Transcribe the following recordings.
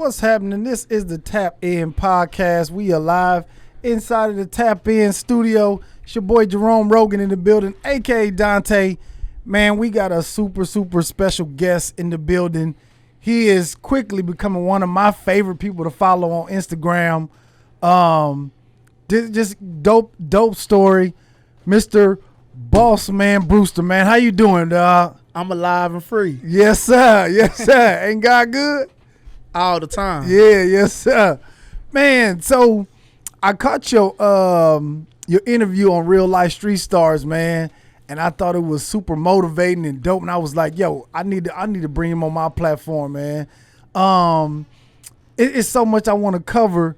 What's happening? This is the Tap In Podcast. We are live inside of the Tap In studio. It's your boy Jerome Rogan in the building, aka Donte. Man, we got a super special guest in the building. He is quickly becoming one of my favorite people to follow on Instagram. Just dope story. Mr. Bossman Brewster, man. How you doing, dog? I'm alive and free. Yes, sir. Yes, sir. Ain't God good? All the time. Yeah, yes, sir. Man, so I caught your interview on Real Life Street Stars, man, and I thought it was super motivating and dope. And I was like, yo, I need to bring him on my platform, man. It's so much I want to cover.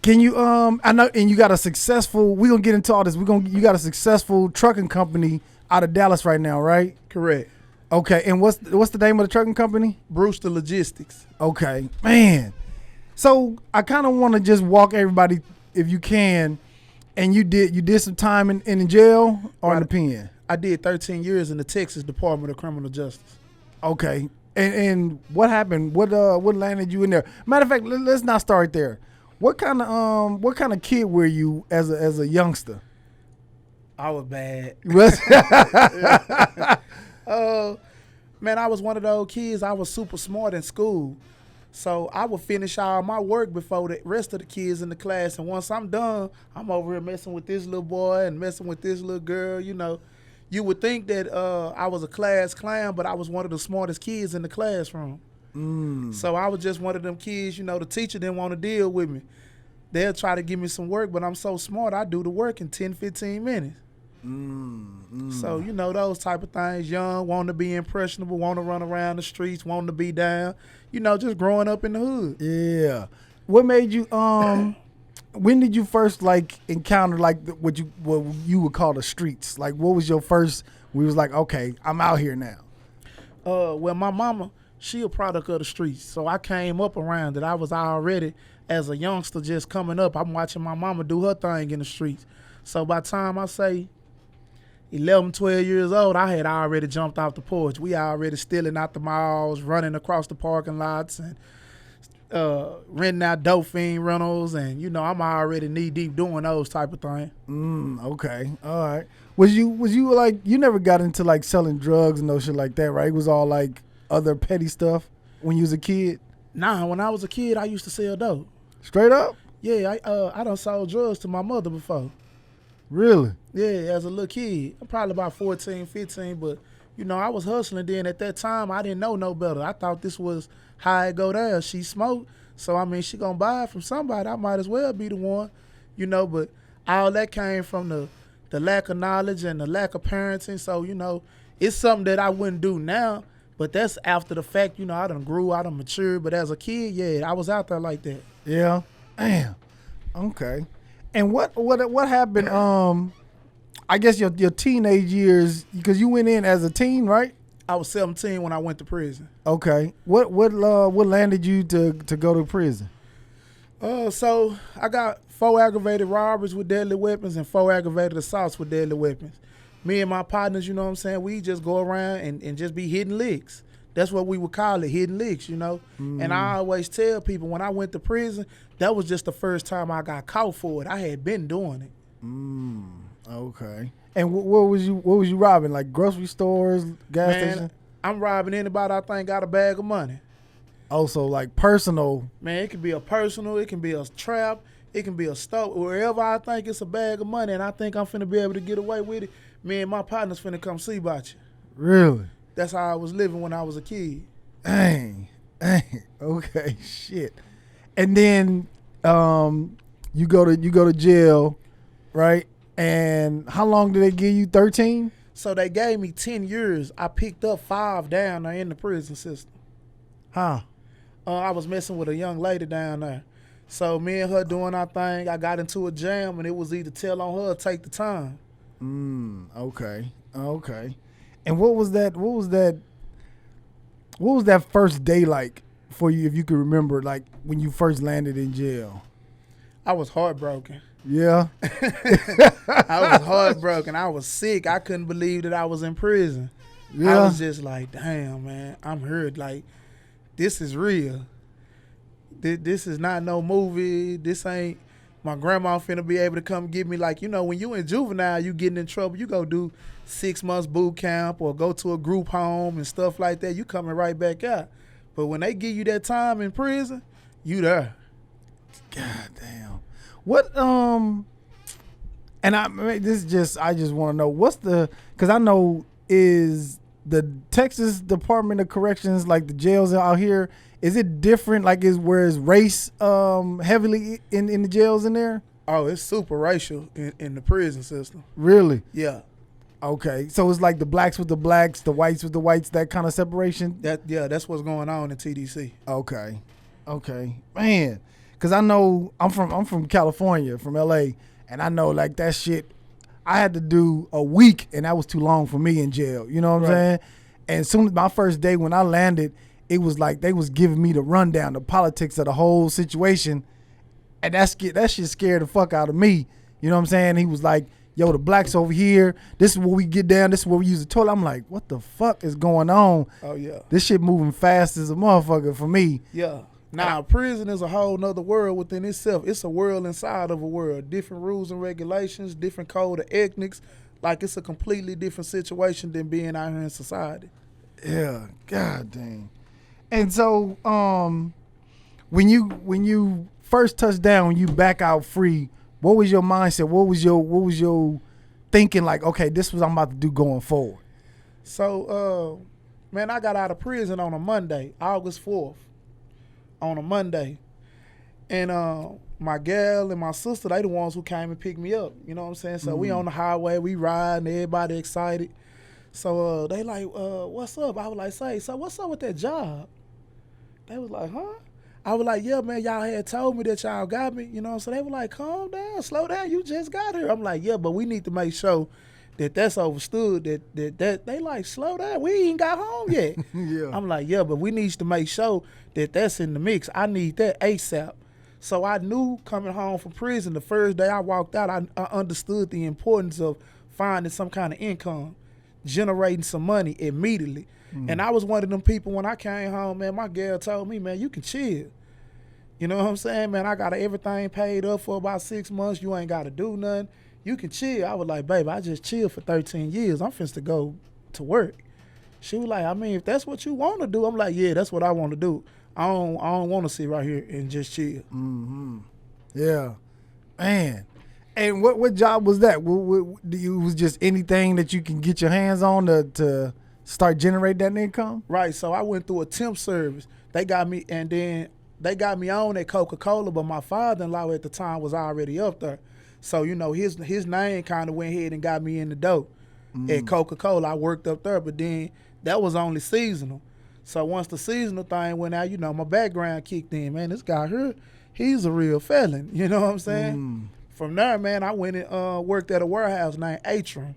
Can you I know, and you got a successful, we're gonna get into all this. You got a successful trucking company out of Dallas right now, right? Correct. Okay, and what's the name of the trucking company? Brewster Logistics. Okay, man. So I kind of want to just walk everybody, if you can, and you did some time in the jail or in the pen? I did 13 years in the Texas Department of Criminal Justice. Okay, and what happened? What landed you in there? Matter of fact, let's not start there. What kind of kid were you as a youngster? I was bad. Man, I was one of those kids. I was super smart in school. So I would finish all my work before the rest of the kids in the class. And once I'm done, I'm over here messing with this little boy and messing with this little girl. You know, you would think that I was a class clown, but I was one of the smartest kids in the classroom. So I was just one of them kids, you know, the teacher didn't want to deal with me. They'll try to give me some work, but I'm so smart, I do the work in 10, 15 minutes. So, you know, those type of things, young, wanting to be impressionable, want to run around the streets, wanting to be down, you know, just growing up in the hood. Yeah. What made you, when did you first, like, encounter, like, what you would call the streets? Like, what was your first, we was like, okay, I'm out here now? Well, my mama, she a product of the streets, so I came up around it. I was already, as a youngster just coming up, I'm watching my mama do her thing in the streets. So by the time I say 11, 12 years old, I had already jumped off the porch. We already stealing out the malls, running across the parking lots, and renting out dope fiend rentals, and you know I'm already knee deep doing those type of things. Okay, all right. Was you like, you never got into like selling drugs and no shit like that, right? It was all like other petty stuff when you was a kid? Nah, when I was a kid, I used to sell dope. Straight up? Yeah, I done sold drugs to my mother before. Really? Yeah, as a little kid. Probably about 14, 15, but, you know, I was hustling then. At that time, I didn't know no better. I thought this was how it go down. She smoked, so, I mean, she gonna buy it from somebody. I might as well be the one, you know, but all that came from the lack of knowledge and the lack of parenting. So, you know, it's something that I wouldn't do now, but that's after the fact. You know, I done grew, I done matured, but as a kid, yeah, I was out there like that. Yeah? Damn. Okay. And what happened, I guess your teenage years, because you went in as a teen, right? I was 17 when I went to prison. Okay. What landed you to go to prison? So I got 4 aggravated robberies with deadly weapons and 4 aggravated assaults with deadly weapons. Me and my partners, you know what I'm saying, we just go around and just be hitting licks. That's what we would call it, hitting licks, you know. And I always tell people when I went to prison, that was just the first time I got caught for it. I had been doing it. Okay. And what was you robbing? Like grocery stores, gas stations? I'm robbing anybody I think got a bag of money. Also, like personal. Man, it can be a personal, it can be a trap, it can be a store. Wherever I think it's a bag of money and I think I'm finna be able to get away with it, me and my partners finna come see about you. Really? That's how I was living when I was a kid. Dang. Okay, shit. And then you go to jail, right? And how long did they give you? 13? So they gave me 10 years. I picked up 5 down there in the prison system. Huh? I was messing with a young lady down there. So me and her doing our thing, I got into a jam, and it was either tell on her or take the time. Okay. And what was that first day like for you, if you could remember, like when you first landed in jail? I was heartbroken. Yeah. I was heartbroken. I was sick. I couldn't believe that I was in prison. Yeah. I was just like, damn, man, I'm hurt. Like, this is real. This is not no movie. This ain't my grandma finna be able to come get me. Like, you know, when you in juvenile, you getting in trouble, you go do 6 months boot camp or go to a group home and stuff like that. You coming right back out. But when they give you that time in prison, you there. God damn. What and I just want to know because I know is the Texas Department of Corrections, like the jails out here, is it different? Like whereas race heavily in the jails in there? Oh, it's super racial in the prison system. Really? Yeah. Okay, so it's like the blacks with the blacks, the whites with the whites, that kind of separation. That's what's going on in TDC. Okay, man. Because I know I'm from California, from LA, and I know like that shit. I had to do a week, and that was too long for me in jail. You know what I'm saying? And soon as my first day when I landed, it was like they was giving me the rundown, the politics of the whole situation, and that shit scared the fuck out of me. You know what I'm saying? He was like, "Yo, the blacks over here. This is where we get down. This is where we use the toilet." I'm like, "What the fuck is going on?" Oh yeah, this shit moving fast as a motherfucker for me. Yeah. Now, prison is a whole nother world within itself. It's a world inside of a world. Different rules and regulations, different code of ethics. Like, it's a completely different situation than being out here in society. Yeah, god dang. And so, when you first touched down, when you back out free, what was your mindset? What was your thinking? Like, okay, this is what I'm about to do going forward. So, man, I got out of prison on a Monday, August 4th. On a Monday, and my gal and my sister, they the ones who came and picked me up. You know what I'm saying? So we on the highway, we riding, everybody excited. So they like, what's up? I was like, so what's up with that job? They was like, huh? I was like, yeah, man, y'all had told me that y'all got me. You know, so they were like, calm down, slow down, you just got here. I'm like, yeah, but we need to make sure that's understood, that they like, slow down, we ain't got home yet. Yeah. I'm like, yeah, but we need to make sure that's in the mix. I need that ASAP. So I knew coming home from prison, the first day I walked out, I understood the importance of finding some kind of income, generating some money immediately. And I was one of them people when I came home, man, my girl told me, man, you can chill. You know what I'm saying? Man, I got everything paid up for about 6 months. You ain't got to do nothing. You can chill. I was like, babe, I just chilled for 13 years. I'm finna to go to work. She was like, I mean, if that's what you want to do, I'm like, yeah, that's what I want to do. I don't want to sit right here and just chill. Mm-hmm. Yeah, man. And what job was that? Was just anything that you can get your hands on to start generating that income? Right. So I went through a temp service. They got me, and then they got me on at Coca-Cola, but my father-in-law at the time was already up there. So, you know, his name kind of went ahead and got me in the dough at Coca-Cola. I worked up there, but then that was only seasonal. So once the seasonal thing went out, you know, my background kicked in. Man, this guy here, he's a real felon. You know what I'm saying? From there, man, I went and worked at a warehouse named Atrium.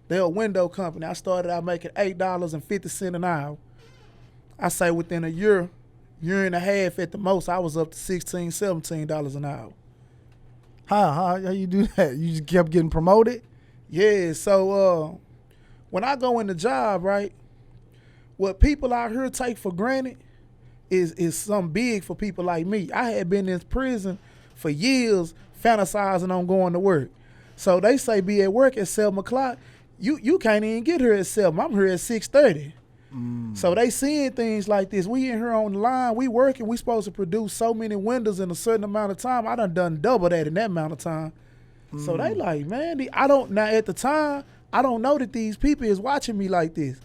They're a window company. I started out making $8.50 an hour. I say within a year and a half at the most, I was up to $16, $17 an hour. How you do that? You just kept getting promoted? Yeah, so when I go in the job, right, what people out here take for granted is something big for people like me. I had been in prison for years fantasizing on going to work. So they say be at work at 7 o'clock. You can't even get here at 7. I'm here at 6:30. So they seeing things like this. We in here on the line, we working, we supposed to produce so many windows in a certain amount of time. I done double that in that amount of time. So they like, man, now at the time, I don't know that these people is watching me like this.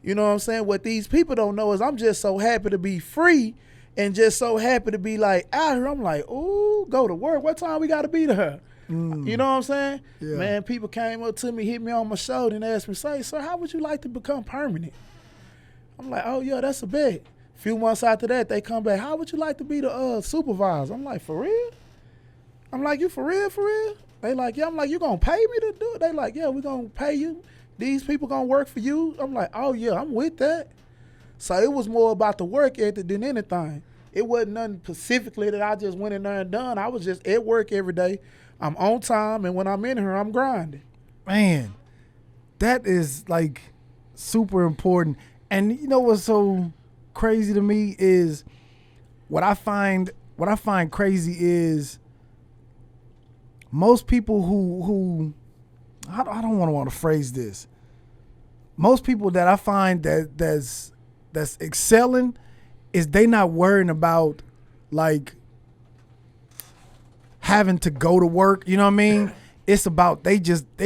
You know what I'm saying? What these people don't know is I'm just so happy to be free and just so happy to be like out here. I'm like, ooh, go to work. What time we got to be there? You know what I'm saying? Yeah. Man, people came up to me, hit me on my shoulder and asked me, say, sir, how would you like to become permanent? I'm like, oh, yeah, that's a bet. A few months after that, they come back, how would you like to be the supervisor? I'm like, for real? I'm like, you for real, for real? They like, yeah. I'm like, you gonna pay me to do it? They like, yeah, we gonna pay you. These people gonna work for you. I'm like, oh, yeah, I'm with that. So it was more about the work ethic than anything. It wasn't nothing specifically that I just went in there and done. I was just at work every day. I'm on time, and when I'm in here, I'm grinding. Man, that is, like, super important. And you know what's so crazy to me is what I find what I find crazy is most people who I don't want to phrase this. Most people that I find that's excelling is they not worrying about like having to go to work. You know what I mean? It's about they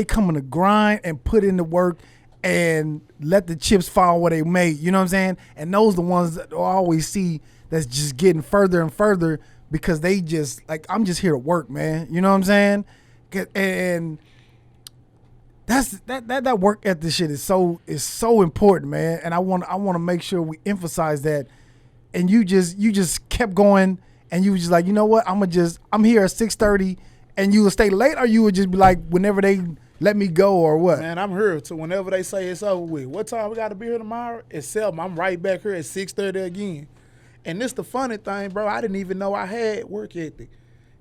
come in the grind and put in the work and let the chips fall where they may. You know what I'm saying? And those are the ones that I always see that's just getting further and further because they just like, I'm just here to work, man. You know what I'm saying? And that work ethic shit is so important, man. And I want to make sure we emphasize that. And you just kept going, and you was just like, you know what? I'm here at 6:30, and you would stay late, or you would just be like, whenever they let me go, or what? Man, I'm here. So whenever they say it's over with, what time we got to be here tomorrow? It's 7. I'm right back here at 6:30 again. And this the funny thing, bro. I didn't even know I had work ethic.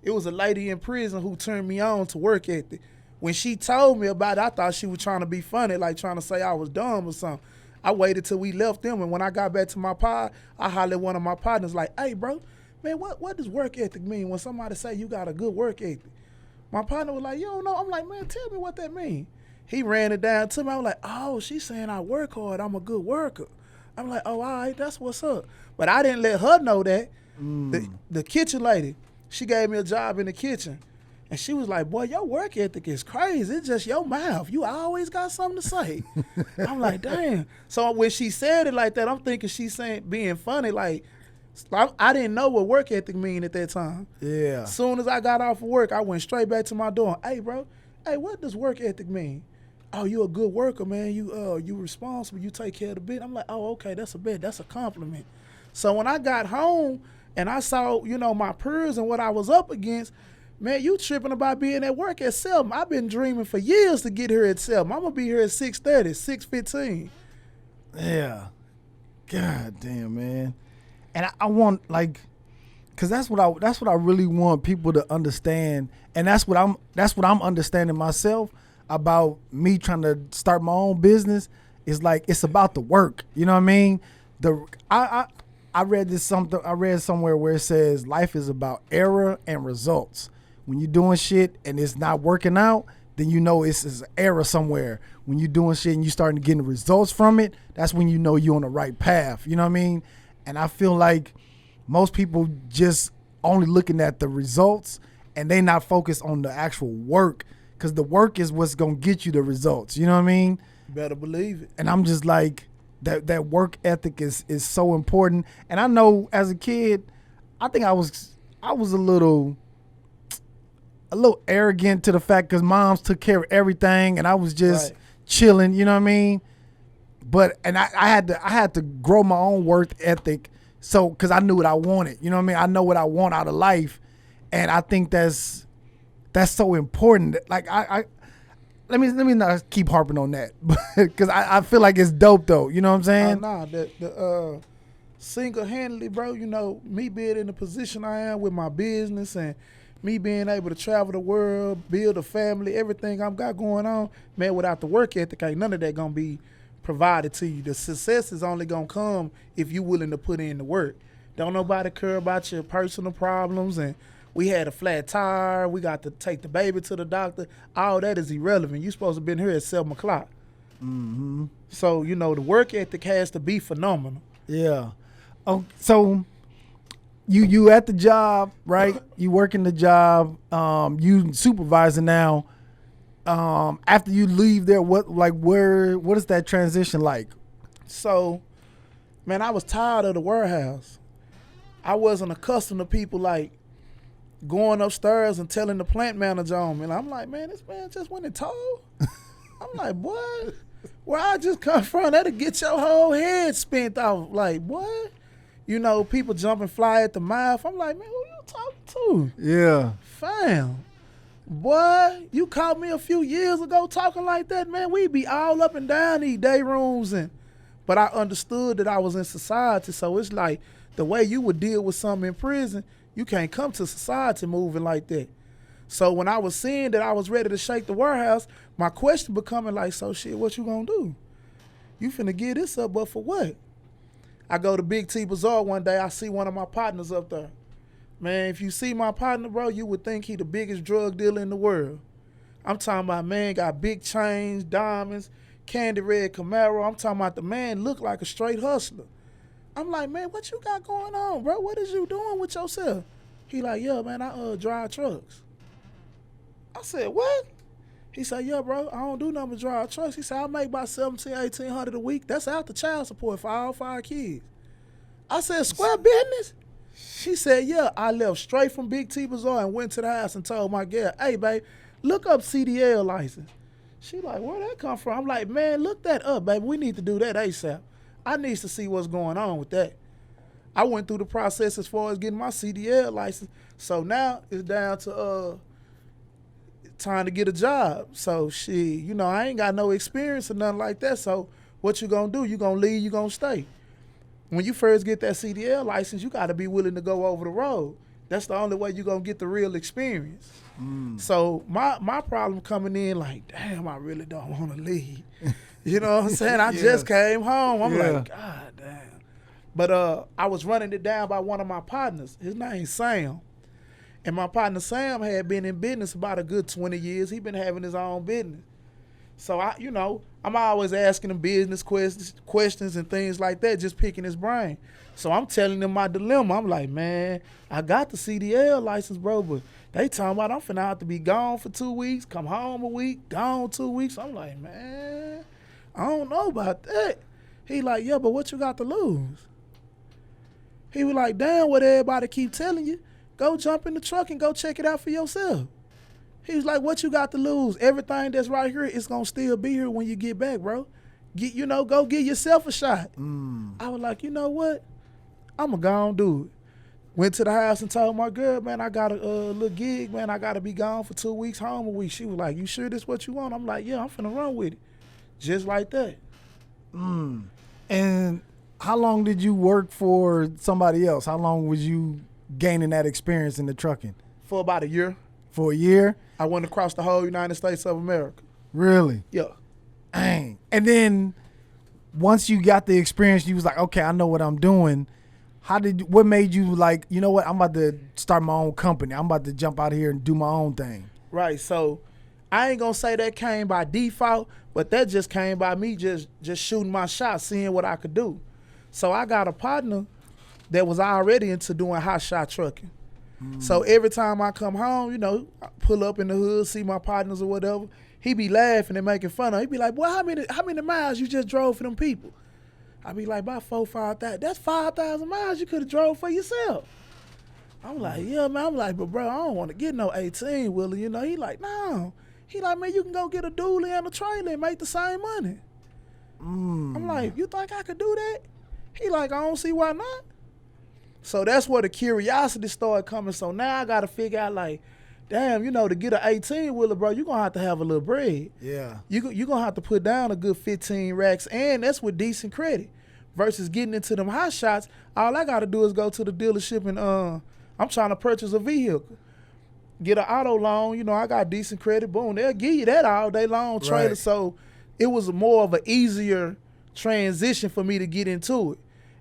It was a lady in prison who turned me on to work ethic. When she told me about it, I thought she was trying to be funny, like trying to say I was dumb or something. I waited till we left them, and when I got back to my pod, I hollered at one of my partners like, hey, bro, man, what does work ethic mean when somebody say you got a good work ethic? My partner was like, you don't know? I'm like, man, tell me what that mean. He ran it down to me. I was like, oh, she's saying I work hard. I'm a good worker. I'm like, oh, all right, that's what's up. But I didn't let her know that. The kitchen lady, she gave me a job in the kitchen. And she was like, boy, your work ethic is crazy. It's just your mouth. You always got something to say. I'm like, damn. So when she said it like that, I'm thinking she's saying being funny. Like, I didn't know what work ethic mean at that time. Yeah. As soon as I got off of work, I went straight back to my door. Hey, bro, hey, what does work ethic mean? Oh, you a good worker, man. You responsible. You take care of the bit. I'm like, oh, okay, that's a bet. That's a compliment. So when I got home and I saw, my peers and what I was up against, man, you tripping about being at work at 7. I've been dreaming for years to get here at 7. I'm going to be here at 6:30, 6:15. Yeah. God damn, man. And I want, like, because that's what I really want people to understand. And that's what I'm understanding myself about me trying to start my own business. Is like, it's about the work. You know what I mean? I read somewhere where it says life is about error and results. When you're doing shit and it's not working out, then you know it's an error somewhere. When you're doing shit and you starting to get the results from it, that's when you know you're on the right path. You know what I mean? And I feel like most people just only looking at the results and they not focused on the actual work, because the work is what's going to get you the results. You know what I mean? Better believe it. And I'm just like, that work ethic is so important. And I know as a kid, I think I was a little arrogant to the fact because moms took care of everything and I was just chilling, you know what I mean? But I had to grow my own work ethic, so because I knew what I wanted, you know what I mean? I know what I want out of life, and I think that's so important. Like let me not keep harping on that, because I feel like it's dope though. You know what I'm saying? The single-handedly, bro. Me being in the position I am with my business and me being able to travel the world, build a family, everything I've got going on, man, without the work ethic, ain't none of that going to be provided to you. The success is only going to come if you're willing to put in the work. Don't nobody care about your personal problems, and we had a flat tire, we got to take the baby to the doctor. All that is irrelevant. You're supposed to have been here at 7 o'clock. Mm-hmm. So, the work ethic has to be phenomenal. Yeah. Oh, so you at the job, right? You working the job. You supervising now. After you leave there, what is that transition like? So, man, I was tired of the warehouse. I wasn't accustomed to people like going upstairs and telling the plant manager on me. And I'm like, man, this man just went and told. I'm like, what? Where I just come from, that'll get your whole head spent off. Like, what? People jump and fly at the mouth. I'm like, man, who you talking to? Yeah. Fam. Boy, you caught me a few years ago talking like that, man. We'd be all up and down these day rooms. But I understood that I was in society. So it's like the way you would deal with something in prison, you can't come to society moving like that. So when I was seeing that I was ready to shake the warehouse, my question becoming like, so shit, what you gonna do? You finna give this up, but for what? I go to Big T Bazaar one day, I see one of my partners up there. Man, if you see my partner, bro, you would think he the biggest drug dealer in the world. I'm talking about, man, got big chains, diamonds, candy red Camaro. I'm talking about the man look like a straight hustler. I'm like, man, what you got going on, bro? What is you doing with yourself? He like, yeah, man, I drive trucks. I said, what? He said, yeah, bro, I don't do nothing but drive trucks. He said, I make about $1,700-1,800 a week. That's after child support for all 5 kids. I said, square business? She said, yeah. I left straight from Big T Bazaar and went to the house and told my girl, hey, babe, look up CDL license. She like, where that come from? I'm like, man, look that up, baby. We need to do that ASAP. I need to see what's going on with that. I went through the process as far as getting my CDL license. So now it's down to time to get a job. So I ain't got no experience or nothing like that. So what you gonna do? You gonna leave, you gonna stay. When you first get that CDL license, you gotta be willing to go over the road. That's the only way you gonna get the real experience. So my problem coming in like, damn, I really don't wanna leave. You know what I'm saying? I just came home. I'm like, God damn. But I was running it down by one of my partners. His name's Sam. And my partner Sam had been in business about a good 20 years. He been having his own business. So I'm always asking him business questions and things like that, just picking his brain. So I'm telling him my dilemma. I'm like, man, I got the CDL license, bro, but they talking about I'm finna have to be gone for 2 weeks, come home a week, gone 2 weeks. I'm like, man, I don't know about that. He like, yeah, but what you got to lose? He was like, damn, what everybody keep telling you. Go jump in the truck and go check it out for yourself. He was like, what you got to lose? Everything that's right here is going to still be here when you get back, bro. Go give yourself a shot. I was like, you know what? I'm going to go and do it. Went to the house and told my girl, man, I got a little gig, man. I got to be gone for 2 weeks, home a week. She was like, you sure this what you want? I'm like, yeah, I'm finna run with it. Just like that. And how long did you work for somebody else? How long was you gaining that experience in the trucking? For about a year. For a year? I went across the whole United States of America. Really? Yeah. Dang. And then once you got the experience, you was like, okay, I know what I'm doing. What made you like, you know what, I'm about to start my own company. I'm about to jump out here and do my own thing. Right. So I ain't gonna say that came by default, but that just came by me just shooting my shot, seeing what I could do. So I got a partner that was already into doing hot shot trucking. So every time I come home, I pull up in the hood, see my partners or whatever, he be laughing and making fun of. He be like, boy, how many miles you just drove for them people? I be like, about 4,000-5,000. That's 5,000 miles you could have drove for yourself. I'm like, yeah, man. I'm like, but bro, I don't want to get no 18-wheeler, He like, no. He like, man, you can go get a dually and a trailer and make the same money. I'm like, you think I could do that? He like, I don't see why not. So that's where the curiosity started coming. So now I got to figure out like, damn, to get an 18-wheeler, bro, you're going to have a little bread. Yeah. You're going to have to put down a good 15 racks, and that's with decent credit. Versus getting into them hot shots, all I got to do is go to the dealership and I'm trying to purchase a vehicle. Get an auto loan, I got decent credit, boom, they'll give you that all day long trailer. Right. So it was more of an easier transition for me to get into it.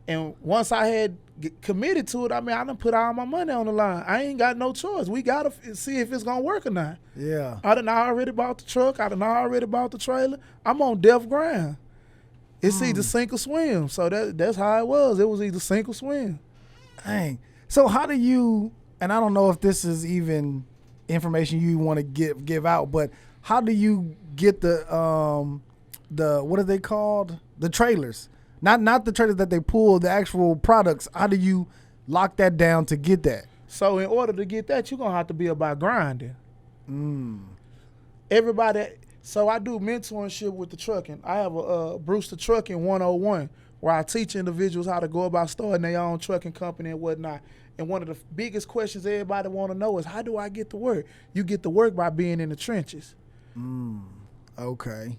And once I had committed to it, I done put all my money on the line. I ain't got no choice. We got to see if it's going to work or not. Yeah. I done already bought the truck. I done already bought the trailer. I'm on death ground. It's either sink or swim. So that's how it was. It was either sink or swim. Dang. So how do you, and I don't know if this is even information you want to give out, but how do you get the what are they called? The trailers. Not the trailers that they pull, the actual products. How do you lock that down to get that? So in order to get that, you're going to have to be about grinding. Everybody, so I do mentorship with the trucking. I have a Brewster Trucking 101 where I teach individuals how to go about starting their own trucking company and whatnot. And one of the biggest questions everybody want to know is, how do I get to work? You get to work by being in the trenches. Okay.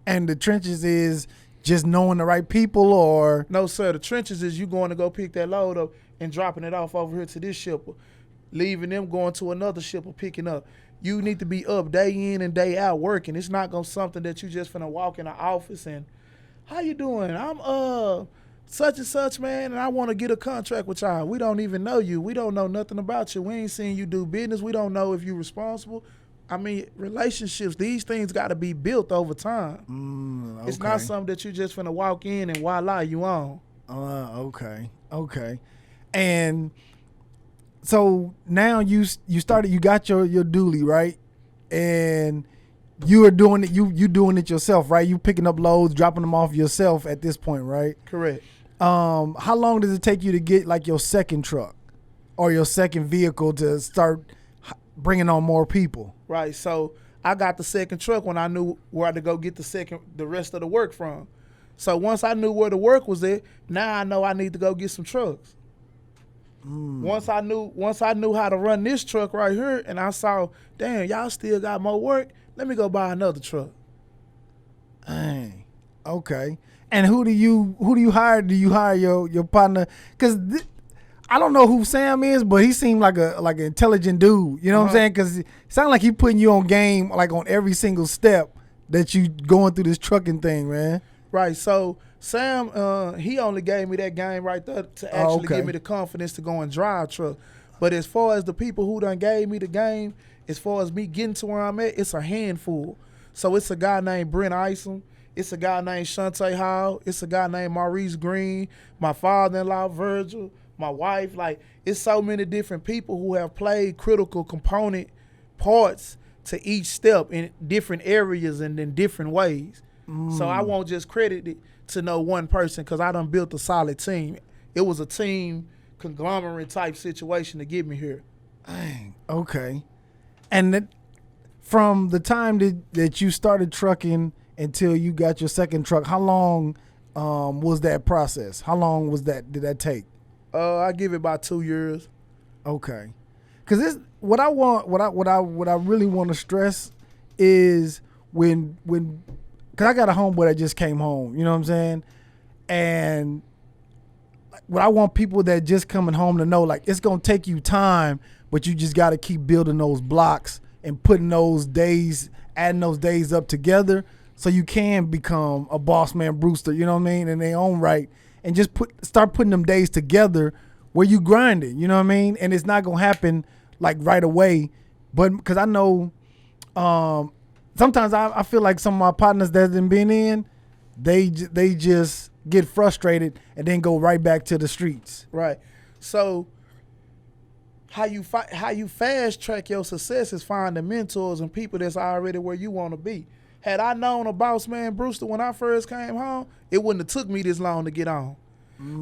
And the trenches is just knowing the right people, or? No, sir. The trenches is you going to go pick that load up and dropping it off over here to this shipper, leaving them going to another shipper picking up. You need to be up day in and day out working. It's not going to something that you just finna walk in the office and, how you doing? I'm such and such, man, and I want to get a contract with y'all. We don't even know you. We don't know nothing about you. We ain't seen you do business. We don't know if you're responsible. I mean, relationships, these things got to be built over time. Okay. It's not something that you just finna walk in and voila, you on. Okay. And so now you got your dually, right? And you are doing it, you doing it yourself, right? You picking up loads, dropping them off yourself at this point, right? Correct. How long does it take you to get like your second truck or your second vehicle to start bringing on more people? Right. So I got the second truck when I knew where to go get the rest of the work from. So once I knew where the work was at, now I know I need to go get some trucks. Once I knew how to run this truck right here, and I saw, damn, y'all still got more work. Let me go buy another truck. Dang. Okay. And who do you hire? Do you hire your partner? Because I don't know who Sam is, but he seemed like an intelligent dude. You know what I'm saying? Because it sounds like he putting you on game, like on every single step that you going through this trucking thing, man. Right. So Sam, he only gave me that game right there to actually give me the confidence to go and drive truck. But as far as the people who done gave me the game, as far as me getting to where I'm at, it's a handful. So it's a guy named Brent Isom. It's a guy named Shante Hall. It's a guy named Maurice Green. My father-in-law, Virgil. My wife. Like, it's so many different people who have played critical component parts to each step in different areas and in different ways. So I won't just credit it to no one person because I done built a solid team. It was a team conglomerate type situation to get me here. Dang. Okay. And from the time that you started trucking until you got your second truck, how long was that process? How long did that take? I give it about 2 years. Okay. Because what I really want to stress is when because I got a homeboy that just came home, you know what I'm saying? And what I want people that just coming home to know, like, it's going to take you time, but you just got to keep building those blocks and putting those days, adding those days up together so you can become a Bossman Brewster, you know what I mean, in their own right. And just start putting them days together where you grinding, you know what I mean? And it's not going to happen like right away. But because I know sometimes I feel like some of my partners that have been in, they just get frustrated and then go right back to the streets. Right. So how you fast track your success is finding mentors and people that's already where you want to be. Had I known a Bossman Brewster when I first came home, it wouldn't have took me this long to get on.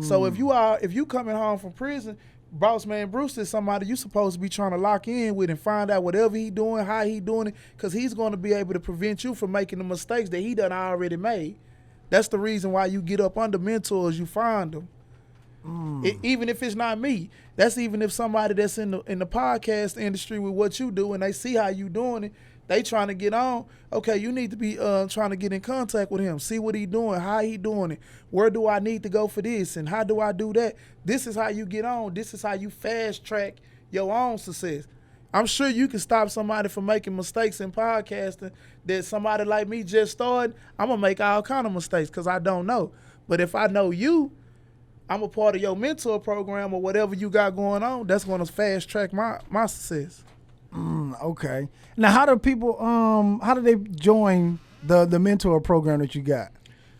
So if you coming home from prison, Bossman Brewster is somebody you supposed to be trying to lock in with and find out whatever he doing, how he doing it, because he's going to be able to prevent you from making the mistakes that he done already made. That's the reason why you get up under mentors, you find them. Even if it's not me, that's even if somebody that's in the podcast industry with what you do and they see how you doing it, they trying to get on. Okay, you need to be trying to get in contact with him, see what he doing, how he doing it, where do I need to go for this, and how do I do that? This is how you get on. This is how you fast track your own success. I'm sure you can stop somebody from making mistakes in podcasting that somebody like me just started. I'm going to make all kind of mistakes because I don't know. But if I know you, I'm a part of your mentor program or whatever you got going on, that's going to fast track my success. Okay. Now, how do people, how do they join the mentor program that you got?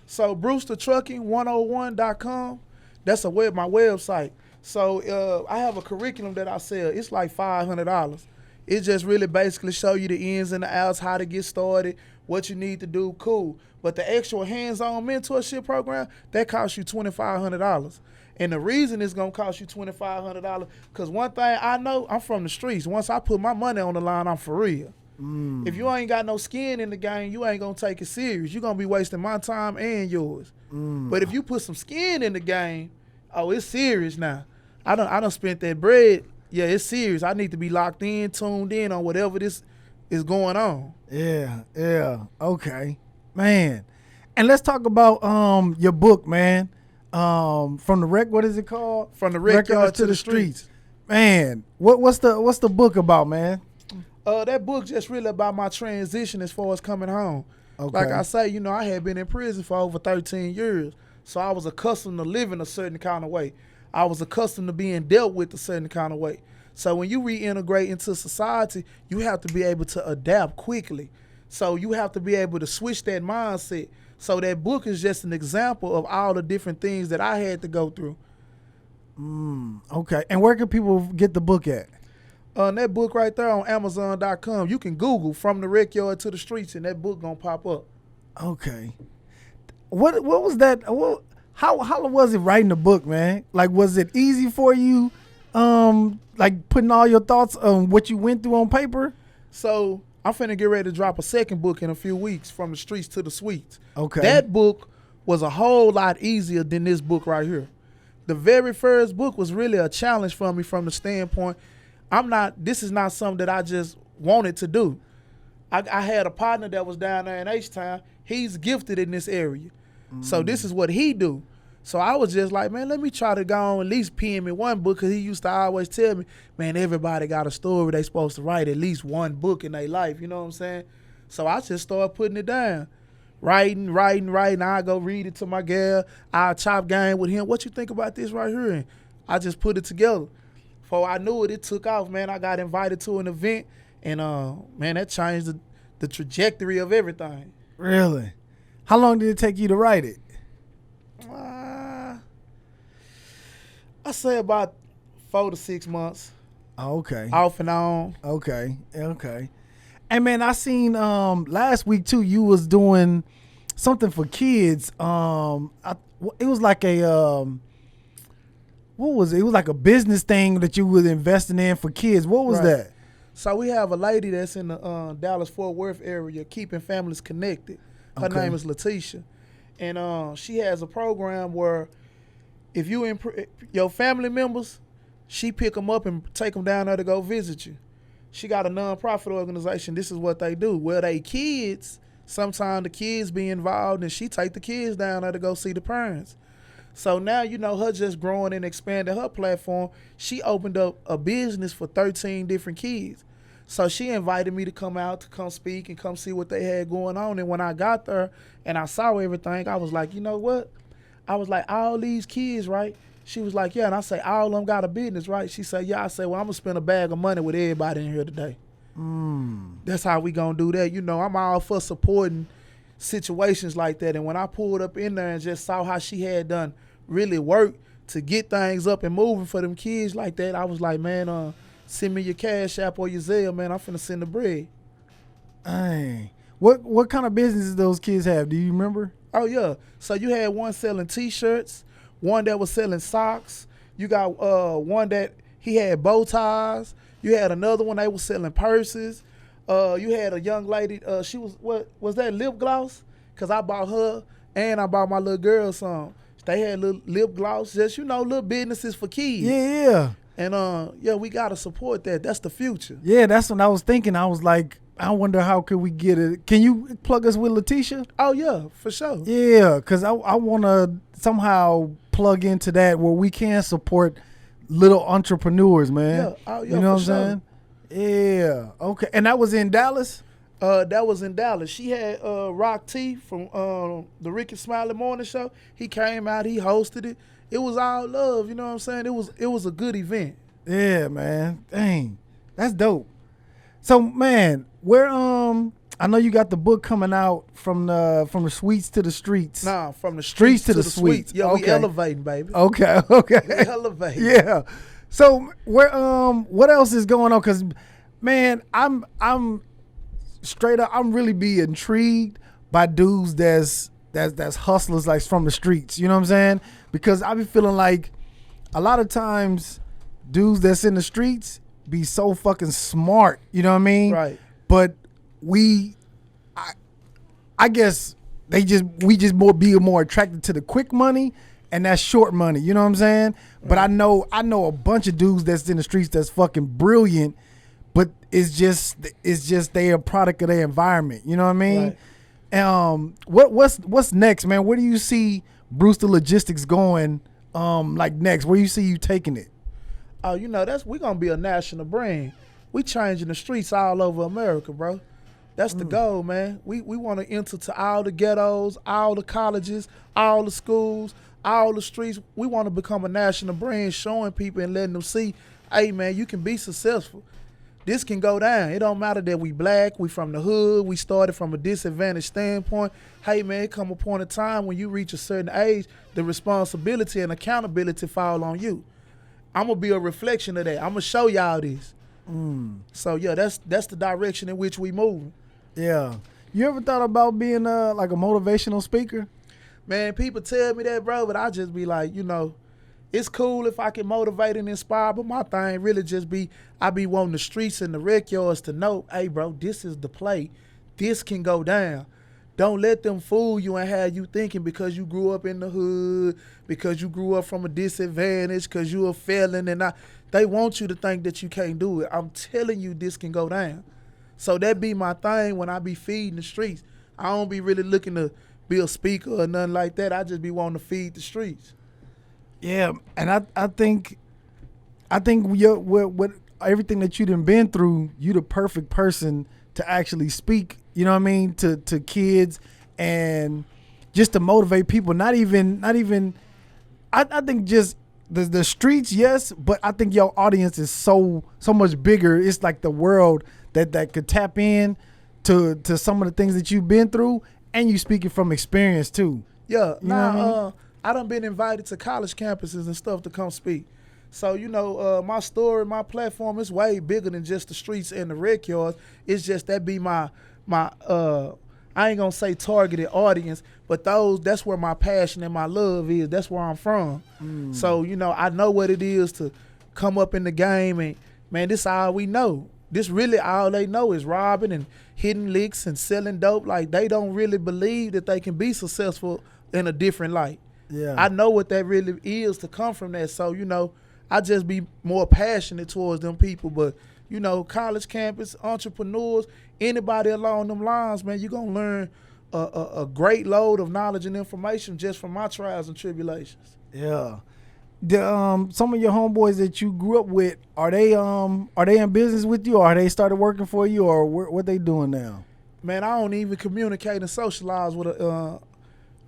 So BrewsterTrucking101.com, that's my website. So I have a curriculum that I sell. It's like $500. It just really basically show you the ins and the outs, how to get started, what you need to do, cool. But the actual hands-on mentorship program, that costs you $2,500. And the reason it's going to cost you $2,500, because one thing I know, I'm from the streets. Once I put my money on the line, I'm for real. If you ain't got no skin in the game, you ain't going to take it serious. You're going to be wasting my time and yours. But if you put some skin in the game, oh, it's serious now. I done spent that bread. Yeah, it's serious. I need to be locked in, tuned in on whatever this is going on. Yeah. Okay. Man. And let's talk about your book, man. From the wreck, what is it called? From the wreck yard to the streets. Man, what's the book about, man? That book just really about my transition as far as coming home. Okay. Like I say, I had been in prison for over 13 years. So I was accustomed to living a certain kind of way. I was accustomed to being dealt with a certain kind of way. So when you reintegrate into society, you have to be able to adapt quickly. So you have to be able to switch that mindset. So that book is just an example of all the different things that I had to go through. Okay. And where can people get the book at? That book right there on Amazon.com. You can Google From the Rec Yard to the Streets, and that book gonna pop up. Okay. What was that? How was it writing the book, man? Like, was it easy for you? Like putting all your thoughts on what you went through on paper? So I'm finna get ready to drop a second book in a few weeks, From the Streets to the Suites. Okay. That book was a whole lot easier than this book right here. The very first book was really a challenge for me from the standpoint, this is not something that I just wanted to do. I had a partner that was down there in H-Town. He's gifted in this area. So this is what he do. So I was just like, man, let me try to go on at least pen me one book, because he used to always tell me, man, everybody got a story they supposed to write at least one book in their life, you know what I'm saying? So I just started putting it down. Writing. I go read it to my girl. I chop game with him. What you think about this right here? And I just put it together. Before I knew it, it took off, man. I got invited to an event, and man, that changed the trajectory of everything. Really? How long did it take you to write it? I say about 4 to 6 months. Okay. Off and on. Okay. And man, I seen last week too, you was doing something for kids. It was like a what was it? It was like a business thing that you was investing in for kids. What was that? So we have a lady that's in the Dallas-Fort Worth area, keeping families connected. Her name is Letitia. And she has a program where if you your family members, she pick them up and take them down there to go visit you. She got a nonprofit organization. This is what they do. Well, they kids, sometimes the kids be involved, and she take the kids down there to go see the parents. So now, you know, her just growing and expanding her platform, she opened up a business for 13 different kids. So she invited me to come out, to come speak and come see what they had going on. And when I got there and I saw everything, I was like, you know what? I was like, all these kids, right? She was like, yeah. And I say, all of them got a business, right? She said, yeah. I said, well, I'm going to spend a bag of money with everybody in here today. That's how we going to do that. You know, I'm all for supporting situations like that. And when I pulled up in there and just saw how she had done really work to get things up and moving for them kids like that, I was like, man, send me your Cash App or your Zelle, man. I'm finna send the bread. Dang. What kind of businesses those kids have? Do you remember? Oh, yeah. So you had one selling T-shirts, one that was selling socks. You got one that he had bow ties. You had another one, they was selling purses. You had a young lady, she was, what was that, lip gloss? Because I bought her and I bought my little girl some. They had little lip gloss, just, you know, little businesses for kids. Yeah. And, yeah, we got to support that. That's the future. Yeah, that's what I was thinking. I was like, I wonder how could we get it. Can you plug us with Letitia? Oh, yeah, for sure. Yeah, because I want to somehow plug into that where we can support little entrepreneurs, man. Yeah, oh, yeah, you know what I'm sure. saying? Yeah, okay. And that was in Dallas? That was in Dallas. She had Rock T from the Ricky Smiley Morning Show. He came out, he hosted it. It was all love, you know what I'm saying? It was a good event. Yeah, man. Dang. That's dope. So, man, where I know you got the book coming out from the suites to the streets. Nah, from the streets to the suites. Yeah, okay. We elevating, baby. Okay. We elevating. Yeah. So, where what else is going on? Cuz man, I'm straight up, I'm really be intrigued by dudes that's hustlers, like from the streets, you know what I'm saying? Because I be feeling like a lot of times dudes that's in the streets be so fucking smart, you know what I mean? Right. But I guess we just be more attracted to the quick money, and that's short money, you know what I'm saying? Right. But I know a bunch of dudes that's in the streets that's fucking brilliant, but it's just they a product of their environment, you know what I mean? Right. What's next, man? Where do you see Brewster Logistics going like next? Where you see you taking it? Oh, you know, we gonna be a national brand. We changing the streets all over America, bro. That's the goal, man. We want to enter to all the ghettos, all the colleges, all the schools, all the streets. We want to become a national brand, showing people and letting them see, hey, man, you can be successful. This can go down. It don't matter that we black, we from the hood, we started from a disadvantaged standpoint. Hey, man, it come a point in time when you reach a certain age, the responsibility and accountability fall on you. I'm going to be a reflection of that. I'm going to show y'all this. So, yeah, that's the direction in which we move. Yeah. You ever thought about being like a motivational speaker? Man, people tell me that, bro, but I just be like, you know, it's cool if I can motivate and inspire, but my thing really just be, I be wanting the streets and the rec yards to know, hey, bro, this is the play. This can go down. Don't let them fool you and have you thinking because you grew up in the hood, because you grew up from a disadvantage, because you a felon, and they want you to think that you can't do it. I'm telling you this can go down. So that be my thing when I be feeding the streets. I don't be really looking to be a speaker or nothing like that. I just be wanting to feed the streets. Yeah, and I think what everything that you done been through, you the perfect person to actually speak, you know what I mean, to kids and just to motivate people. Not even I think just the streets, yes, but I think your audience is so much bigger. It's like the world that could tap in to some of the things that you've been through, and you speaking from experience too. Yeah, you know what I mean? I done been invited to college campuses and stuff to come speak. So, you know, my story, my platform is way bigger than just the streets and the rec yards. It's just that be my I ain't gonna say targeted audience, but that's where my passion and my love is. That's where I'm from. So, you know, I know what it is to come up in the game, and man, this all we know. This really all they know is robbing and hitting licks and selling dope. Like, they don't really believe that they can be successful in a different light. Yeah, I know what that really is to come from that. So, you know, I just be more passionate towards them people. But, you know, college campus, entrepreneurs, anybody along them lines, man, you're going to learn a great load of knowledge and information just from my trials and tribulations. Yeah. Some of your homeboys that you grew up with, are they in business with you, or are they started working for you, or what they doing now? Man, I don't even communicate and socialize with a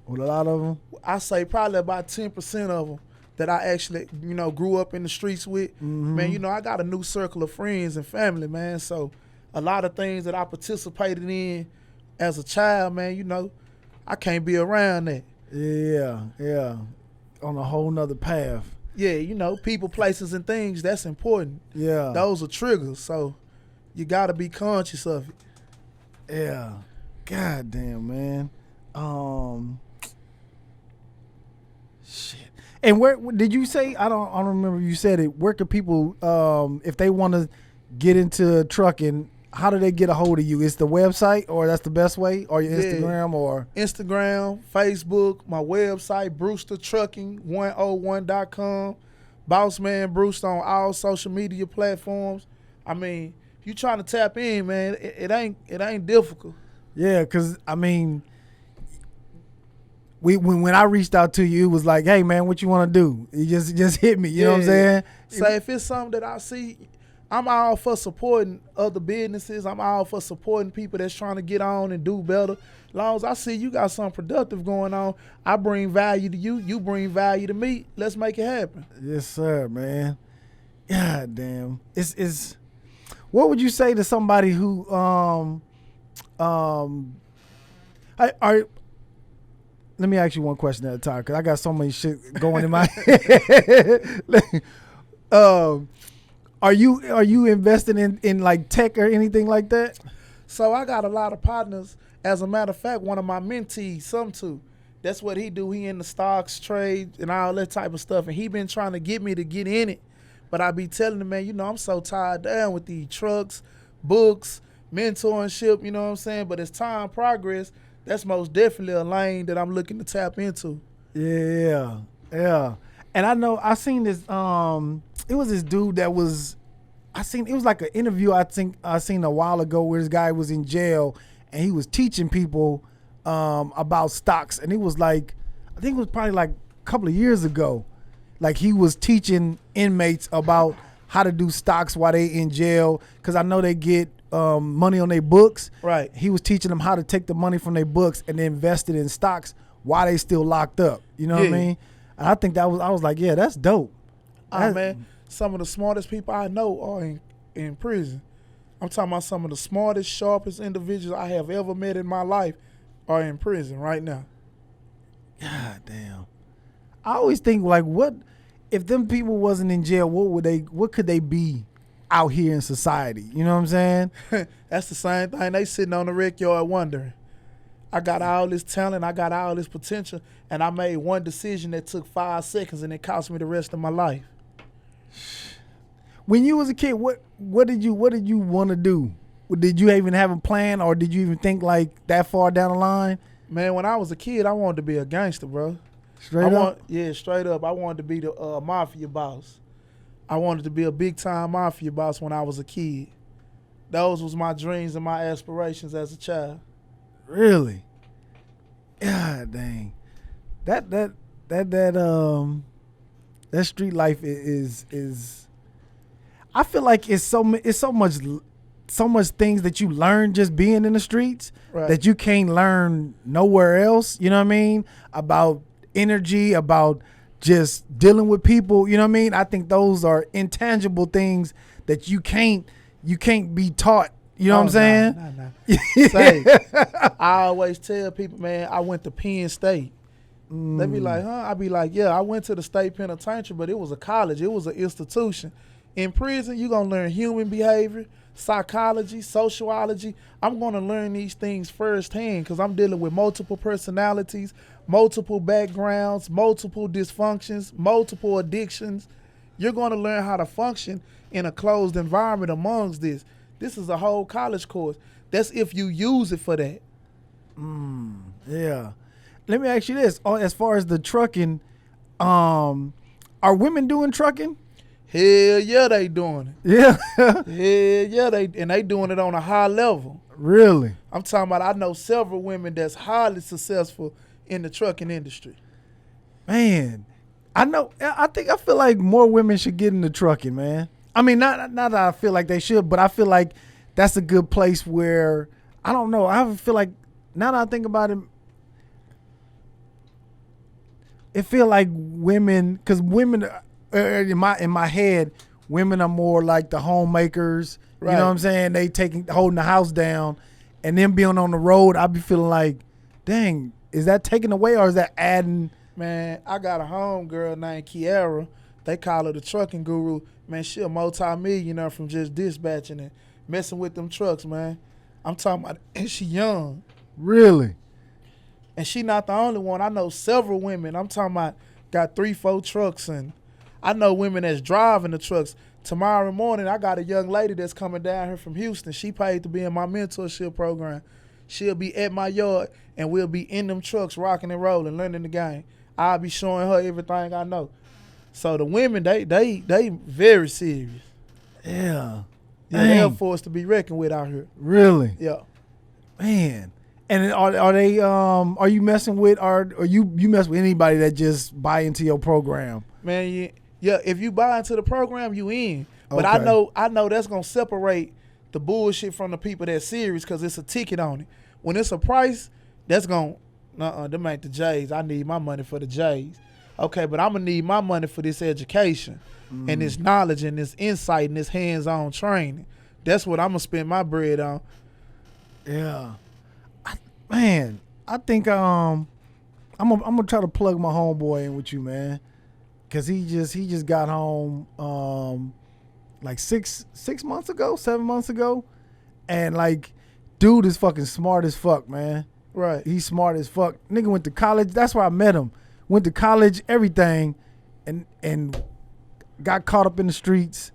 lot of them. I say probably about 10% of them that I actually, you know, grew up in the streets with. Man, you know, I got a new circle of friends and family, man. So a lot of things that I participated in as a child, man, you know, I can't be around that. Yeah. On a whole nother path. Yeah, you know, people, places, and things, that's important. Yeah. Those are triggers, so you got to be conscious of it. Yeah. God damn, man. Shit. And where did you say? I don't remember if you said it. Where can people, if they want to get into trucking, how do they get a hold of you? Is the website, or that's the best way, or your Instagram, or Instagram, Facebook, my website, BrewsterTrucking101.com, Bossman Brewster on all social media platforms. I mean, if you trying to tap in, man, it ain't difficult. Yeah, because I mean, when I reached out to you, it was like, hey man, what you want to do? You just hit me. You know what I'm saying? So if it's something that I see, I'm all for supporting other businesses. I'm all for supporting people that's trying to get on and do better. As long as I see you got something productive going on, I bring value to you, you bring value to me. Let's make it happen. Yes, sir, man. God damn. It's what would you say to somebody who let me ask you one question at a time, because I got so many shit going in my head. Are you investing in like tech or anything like that? So I got a lot of partners. As a matter of fact, one of my mentees, that's what he do. He in the stocks, trade, and all that type of stuff. And he been trying to get me to get in it. But I be telling him, man, you know, I'm so tied down with these trucks, books, mentorship, you know what I'm saying? But as time progress, that's most definitely a lane that I'm looking to tap into. Yeah. And I know I seen this. It was this dude that was. It was like an interview I think I seen a while ago where this guy was in jail and he was teaching people about stocks, and it was like, I think it was probably like a couple of years ago. Like he was teaching inmates about how to do stocks while they in jail, because I know they get money on their books. Right. He was teaching them how to take the money from their books and invest it in stocks while they still locked up. You know what I mean? And I think I was like, yeah, that's dope. Man, some of the smartest people I know are in prison. I'm talking about some of the smartest, sharpest individuals I have ever met in my life are in prison right now. God damn. I always think, like, what if them people wasn't in jail, what could they be out here in society? You know what I'm saying? That's the same thing. They sitting on the rec yard wondering. I got all this talent, I got all this potential, and I made one decision that took 5 seconds and it cost me the rest of my life. When you was a kid, what did you want to do? Did you even have a plan, or did you even think like that far down the line? Man, when I was a kid, I wanted to be a gangster, bro. Straight up? Yeah, straight up. I wanted to be the mafia boss. I wanted to be a big-time mafia boss when I was a kid. Those was my dreams and my aspirations as a child. Really? God dang. That street life is I feel like it's so much things that you learn just being in the streets that you can't learn nowhere else, you know what I mean? About energy, about just dealing with people, you know what I mean? I think those are intangible things that you can't be taught. You know what I'm saying? Nah. Say, I always tell people, man, I went to Penn State. They be like, huh? I be like, yeah, I went to the state penitentiary, but it was a college. It was an institution. In prison, you're going to learn human behavior, psychology, sociology. I'm going to learn these things firsthand because I'm dealing with multiple personalities, multiple backgrounds, multiple dysfunctions, multiple addictions. You're going to learn how to function in a closed environment amongst this. This is a whole college course. That's if you use it for that. Yeah. Let me ask you this. As far as the trucking, are women doing trucking? Hell yeah, they doing it. Yeah. Hell yeah, they doing it on a high level. Really? I'm talking about, I know several women that's highly successful in the trucking industry. Man, I feel like more women should get into trucking, man. I mean, not that I feel like they should, but I feel like that's a good place where, I don't know, I feel like, now that I think about it feel like women, because women, in my head, women are more like the homemakers. Right. You know what I'm saying? They holding the house down, and then being on the road, I be feeling like, dang, is that taking away or is that adding? Man, I got a homegirl named Kiara. They call her the trucking guru. Man, she a multi-millionaire from just dispatching and messing with them trucks, man. I'm talking about, and she young. Really? And she not the only one. I know several women. I'm talking about got 3-4 trucks, and I know women that's driving the trucks. Tomorrow morning, I got a young lady that's coming down here from Houston. She paid to be in my mentorship program. She'll be at my yard, and we'll be in them trucks rocking and rolling, learning the game. I'll be showing her everything I know. So the women, they very serious. Yeah. They're forced to be reckoned with out here. Really? Yeah. Man. And are they are you messing with or you mess with anybody that just buy into your program? Man, yeah, if you buy into the program, you in. But okay. I know that's gonna separate the bullshit from the people that's serious because it's a ticket on it. When it's a price, that's gonna them ain't the J's. I need my money for the J's. Okay, but I'm gonna need my money for this education and this knowledge and this insight and this hands-on training. That's what I'm gonna spend my bread on. Yeah. Man, I think I'm gonna try to plug my homeboy in with you, man, cause he just got home like 7 months ago, and like, dude is fucking smart as fuck, man. Right. He's smart as fuck. Nigga went to college. That's where I met him. Went to college, everything, and got caught up in the streets.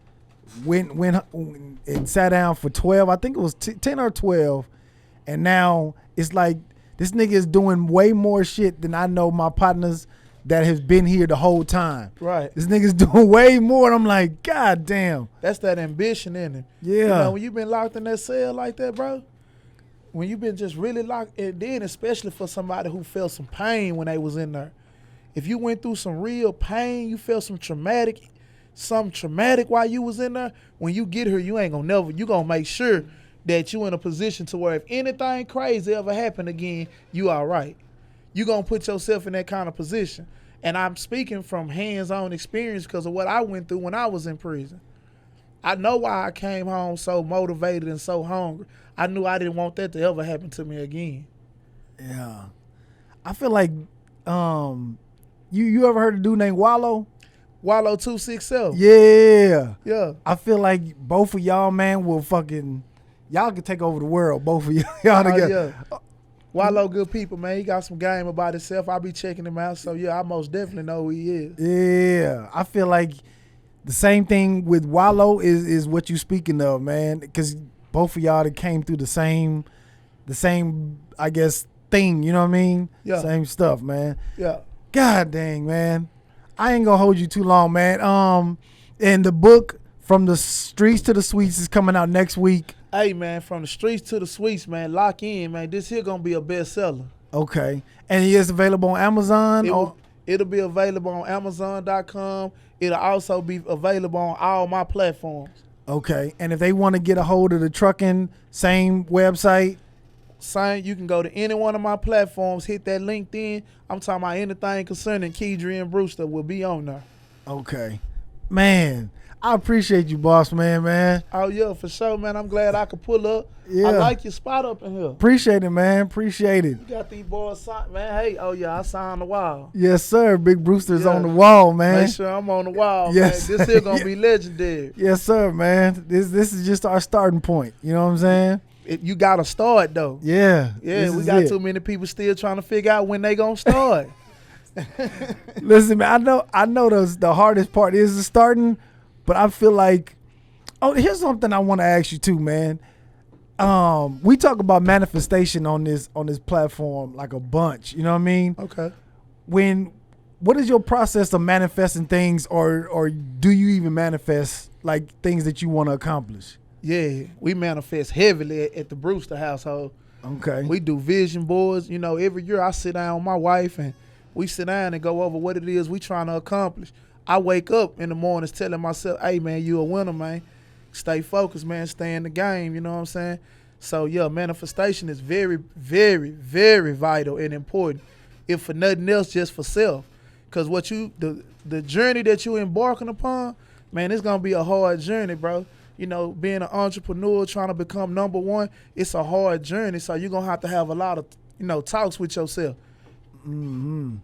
Went and sat down for 12. I think it was 10 or 12. And now it's like this nigga is doing way more shit than I know my partners that has been here the whole time. Right. This nigga's doing way more. And I'm like, God damn. That's that ambition in him. Yeah. You know, when you've been locked in that cell like that, bro, when you've been just really locked, and then especially for somebody who felt some pain when they was in there. If you went through some real pain, you felt some traumatic while you was in there, when you get here, you gonna make sure that you in a position to where if anything crazy ever happen again, you all right. You gonna put yourself in that kind of position. And I'm speaking from hands-on experience because of what I went through when I was in prison. I know why I came home so motivated and so hungry. I knew I didn't want that to ever happen to me again. Yeah. I feel like you ever heard a dude named Wallow? Wallow 267. Yeah. Yeah. I feel like both of y'all, man, will y'all could take over the world, both of y'all together. Yeah. Wallow good people, man. He got some game about himself. I be checking him out. So, yeah, I most definitely know who he is. Yeah. I feel like the same thing with Wallow is what you speaking of, man, because both of y'all that came through the same, I guess, thing, you know what I mean? Yeah. Same stuff, man. Yeah. God dang, man. I ain't gonna hold you too long, man. And the book From the Streets to the Suites is coming out next week. Hey, man, from the streets to the suites, man, lock in, man. This here gonna be a bestseller. Okay. And it is available on Amazon? It'll be available on Amazon.com. It'll also be available on all my platforms. Okay. And if they want to get a hold of the trucking, same website? Same. You can go to any one of my platforms, hit that LinkedIn. I'm talking about anything concerning Bossman Brewster will be on there. Okay. Man, I appreciate you, Bossman, man. Oh, yeah, for sure, man. I'm glad I could pull up. Yeah. I like your spot up in here. Appreciate it, man. Appreciate it. You got these boys signed, man. Hey, oh, yeah, I signed the wall. Yes, sir. Big Brewster's on the wall, man. Make sure I'm on the wall, yes. man. This here going to be legendary. Yes, sir, man. This is just our starting point. You know what I'm saying? You got to start, though. Yeah. Yeah, we got too many people still trying to figure out when they going to start. Listen, man, I know the hardest part is the starting, but I feel like, here's something I want to ask you too, man. We talk about manifestation on this platform like a bunch, you know what I mean? Okay. What is your process of manifesting things, or do you even manifest like things that you want to accomplish? Yeah, we manifest heavily at the Brewster household. Okay. We do vision boards. You know, every year I sit down with my wife and we sit down and go over what it is we trying to accomplish. I wake up in the mornings telling myself, hey, man, you a winner, man. Stay focused, man. Stay in the game, you know what I'm saying? So, yeah, manifestation is very, very, very vital and important, if for nothing else, just for self. Because the journey that you embarking upon, man, it's going to be a hard journey, bro. You know, being an entrepreneur, trying to become number one, it's a hard journey. So you're going to have a lot of, talks with yourself. Mm-hmm.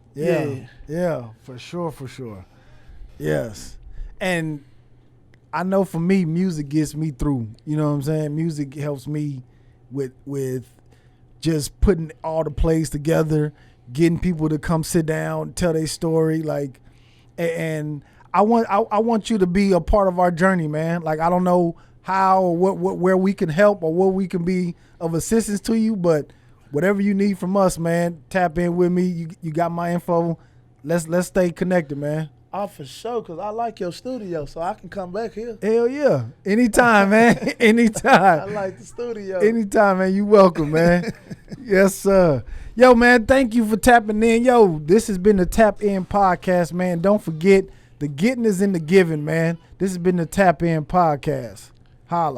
Yeah, for sure. Yes. And I know for me, music gets me through. You know what I'm saying? Music helps me with just putting all the plays together, getting people to come sit down, tell their story, like, and I want you to be a part of our journey, man. Like, I don't know how or where we can help or where we can be of assistance to you, but whatever you need from us, man, tap in with me. You got my info. Let's stay connected, man. Oh, for sure, because I like your studio, so I can come back here. Hell yeah. Anytime, man. Anytime. I like the studio. Anytime, man. You welcome, man. Yes, sir. Yo, man, thank you for tapping in. Yo, this has been the Tap In Podcast, man. Don't forget, the getting is in the giving, man. This has been the Tap In Podcast. Holla.